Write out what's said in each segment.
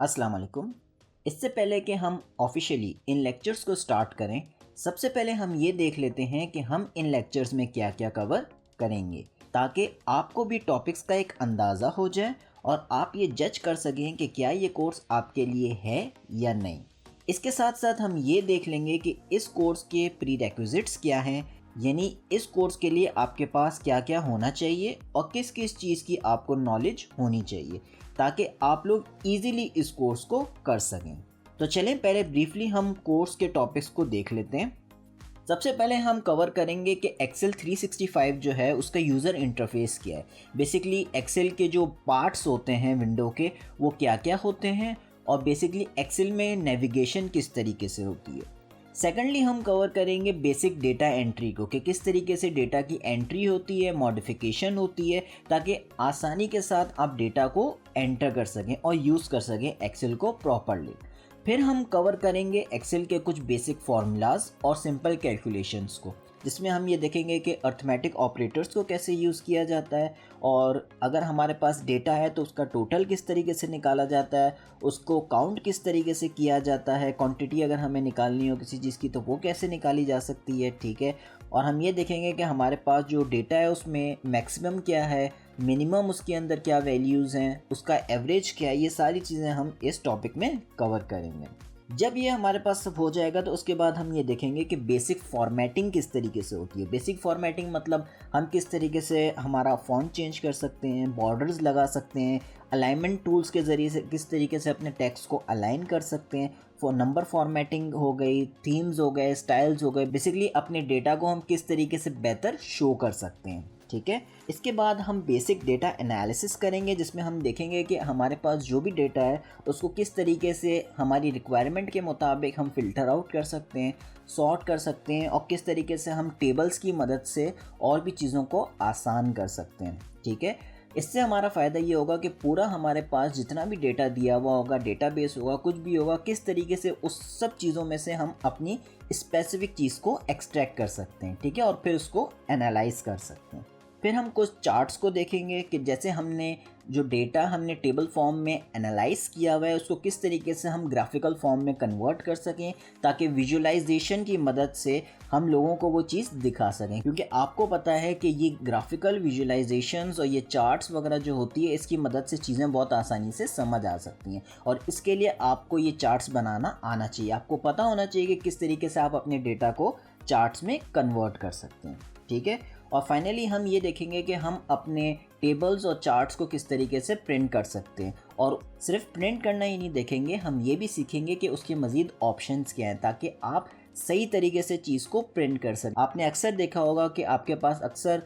अस्सलाम वालेकुम। इससे पहले कि हम ऑफिशियली इन लेक्चर्स को स्टार्ट करें, सबसे पहले हम ये देख लेते हैं कि हम इन लेक्चर्स में क्या क्या कवर करेंगे, ताकि आपको भी टॉपिक्स का एक अंदाज़ा हो जाए और आप ये जज कर सकें कि क्या ये कोर्स आपके लिए है या नहीं। इसके साथ साथ हम ये देख लेंगे कि इस कोर्स के प्री रेक्विजिट्स क्या हैं, यानी इस कोर्स के लिए आपके पास क्या क्या होना चाहिए और किस किस चीज़ की आपको नॉलेज होनी चाहिए, ताकि आप लोग इजीली इस कोर्स को कर सकें। तो चलें पहले ब्रीफली हम कोर्स के टॉपिक्स को देख लेते हैं। सबसे पहले हम कवर करेंगे कि एक्सेल 365 जो है उसका यूज़र इंटरफेस क्या है। बेसिकली एक्सेल के जो पार्ट्स होते हैं विंडो के, वो क्या क्या होते हैं और बेसिकली एक्सेल में नेविगेशन किस तरीके से होती है। सेकेंडली हम कवर करेंगे बेसिक डेटा एंट्री को, कि किस तरीके से डेटा की एंट्री होती है, मॉडिफिकेशन होती है, ताकि आसानी के साथ आप डेटा को एंटर कर सकें और यूज़ कर सकें एक्सेल को प्रॉपरली। फिर हम कवर करेंगे एक्सेल के कुछ बेसिक फार्मूलाज और सिंपल कैलकुलेशंस को, जिसमें हम ये देखेंगे कि अर्थमेटिक ऑपरेटर्स को कैसे यूज़ किया जाता है, और अगर हमारे पास डेटा है तो उसका टोटल किस तरीके से निकाला जाता है, उसको काउंट किस तरीके से किया जाता है, क्वांटिटी अगर हमें निकालनी हो किसी चीज़ की तो वो कैसे निकाली जा सकती है, ठीक है। और हम ये देखेंगे कि हमारे पास जो डेटा है उसमें मैक्सिमम क्या है, मिनिमम उसके अंदर क्या वैल्यूज़ हैं, उसका एवरेज क्या है, ये सारी चीज़ें हम इस टॉपिक में कवर करेंगे। जब ये हमारे पास सब हो जाएगा तो उसके बाद हम ये देखेंगे कि बेसिक फॉर्मेटिंग किस तरीके से होती है। बेसिक फॉर्मेटिंग मतलब हम किस तरीके से हमारा फॉन्ट चेंज कर सकते हैं, बॉर्डर्स लगा सकते हैं, अलाइनमेंट टूल्स के ज़रिए से किस तरीके से अपने टेक्स्ट को अलाइन कर सकते हैं, नंबर फॉर्मेटिंग हो गई, थीम्स हो गए, स्टाइल्स हो गए। बेसिकली अपने डेटा को हम किस तरीके से बेहतर शो कर सकते हैं, ठीक है। इसके बाद हम बेसिक डेटा एनालिसिस करेंगे, जिसमें हम देखेंगे कि हमारे पास जो भी डेटा है उसको किस तरीके से हमारी रिक्वायरमेंट के मुताबिक हम फ़िल्टर आउट कर सकते हैं, सॉर्ट कर सकते हैं, और किस तरीके से हम टेबल्स की मदद से और भी चीज़ों को आसान कर सकते हैं, ठीक है। इससे हमारा फ़ायदा ये होगा कि पूरा हमारे पास जितना भी डेटा दिया हुआ होगा, डेटाबेस होगा, कुछ भी होगा, किस तरीके से उस सब चीज़ों में से हम अपनी स्पेसिफिक चीज़ को एक्सट्रैक्ट कर सकते हैं, ठीक है, और फिर उसको एनालाइज कर सकते हैं। फिर हम कुछ चार्ट्स को देखेंगे कि जैसे हमने जो डेटा हमने टेबल फॉर्म में एनालाइज किया हुआ है उसको किस तरीके से हम ग्राफिकल फॉर्म में कन्वर्ट कर सकें, ताकि विजुअलाइजेशन की मदद से हम लोगों को वो चीज़ दिखा सकें। क्योंकि आपको पता है कि ये ग्राफिकल विजुअलाइजेशंस और ये चार्ट्स वगैरह जो होती है, इसकी मदद से चीज़ें बहुत आसानी से समझ आ सकती हैं, और इसके लिए आपको ये चार्ट्स बनाना आना चाहिए। आपको पता होना चाहिए कि किस तरीके से आप अपने डेटा को चार्ट्स में कन्वर्ट कर सकते हैं, ठीक है। और फाइनली हम ये देखेंगे कि हम अपने टेबल्स और चार्ट्स को किस तरीके से प्रिंट कर सकते हैं, और सिर्फ प्रिंट करना ही नहीं देखेंगे, हम ये भी सीखेंगे कि उसके मज़ीद ऑप्शंस क्या हैं, ताकि आप सही तरीके से चीज़ को प्रिंट कर सकें। आपने अक्सर देखा होगा कि आपके पास अक्सर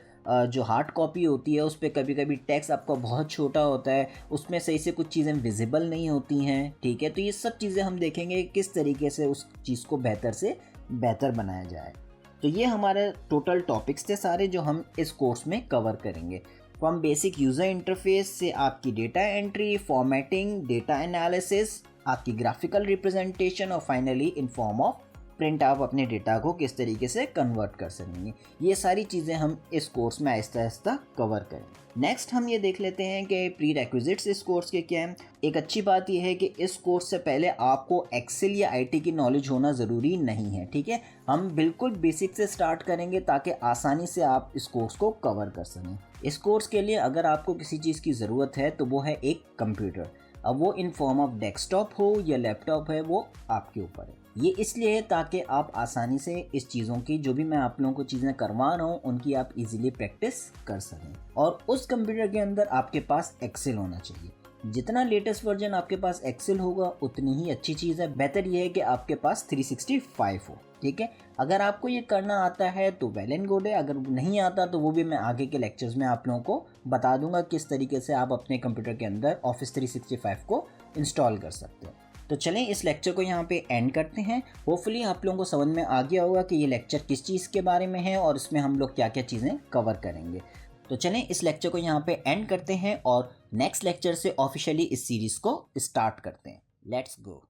जो हार्ड कॉपी होती है उस पर कभी कभी टेक्स्ट आपका बहुत छोटा होता है, उसमें सही से कुछ चीज़ें विजिबल नहीं होती हैं, ठीक है। तो ये सब चीज़ें हम देखेंगे किस तरीके से उस चीज़ को बेहतर से बेहतर बनाया जाए। तो ये हमारे टोटल टॉपिक्स थे सारे जो हम इस कोर्स में कवर करेंगे। फ्रॉम बेसिक यूज़र इंटरफेस से आपकी data entry, formatting, data analysis, आपकी ग्राफिकल रिप्रेजेंटेशन, और finally in form of print आप अपने डेटा को किस तरीके से कन्वर्ट कर सकेंगे। ये सारी चीज़ें हम इस कोर्स में आहिस्ता आहिस्ता कवर करेंगे। नेक्स्ट हम ये देख लेते हैं कि प्री रेक्विजिट्स इस कोर्स के क्या हैं। एक अच्छी बात यह है कि इस कोर्स से पहले आपको एक्सेल या आईटी की नॉलेज होना ज़रूरी नहीं है, ठीक है। हम बिल्कुल बेसिक से स्टार्ट करेंगे ताकि आसानी से आप इस कोर्स को कवर कर सकें। इस कोर्स के लिए अगर आपको किसी चीज़ की ज़रूरत है तो वो है एक कंप्यूटर। अब वो इन फॉर्म ऑफ डेस्कटॉप हो या लैपटॉप है, वो आपके ऊपर है। ये इसलिए है ताकि आप आसानी से इस चीज़ों की, जो भी मैं आप लोगों को चीज़ें करवा रहा हूँ, उनकी आप इजीली प्रैक्टिस कर सकें। और उस कंप्यूटर के अंदर आपके पास एक्सेल होना चाहिए। जितना लेटेस्ट वर्जन आपके पास एक्सेल होगा उतनी ही अच्छी चीज़ है। बेहतर यह है कि आपके पास 365 हो, ठीक है। अगर आपको ये करना आता है तो वेल एंड गुड है, अगर नहीं आता तो वो भी मैं आगे के लेक्चर्स में आप लोगों को बता दूंगा किस तरीके से आप अपने कंप्यूटर के अंदर ऑफिस 365 को इंस्टॉल कर सकते हो। तो चलें इस लेक्चर को यहाँ पे एंड करते हैं। होपफुली आप लोगों को समझ में आ गया होगा कि ये लेक्चर किस चीज़ के बारे में है और इसमें हम लोग क्या क्या चीज़ें कवर करेंगे। तो चलें इस लेक्चर को यहाँ पे एंड करते हैं और नेक्स्ट लेक्चर से ऑफिशियली इस सीरीज़ को स्टार्ट करते हैं। Let's go.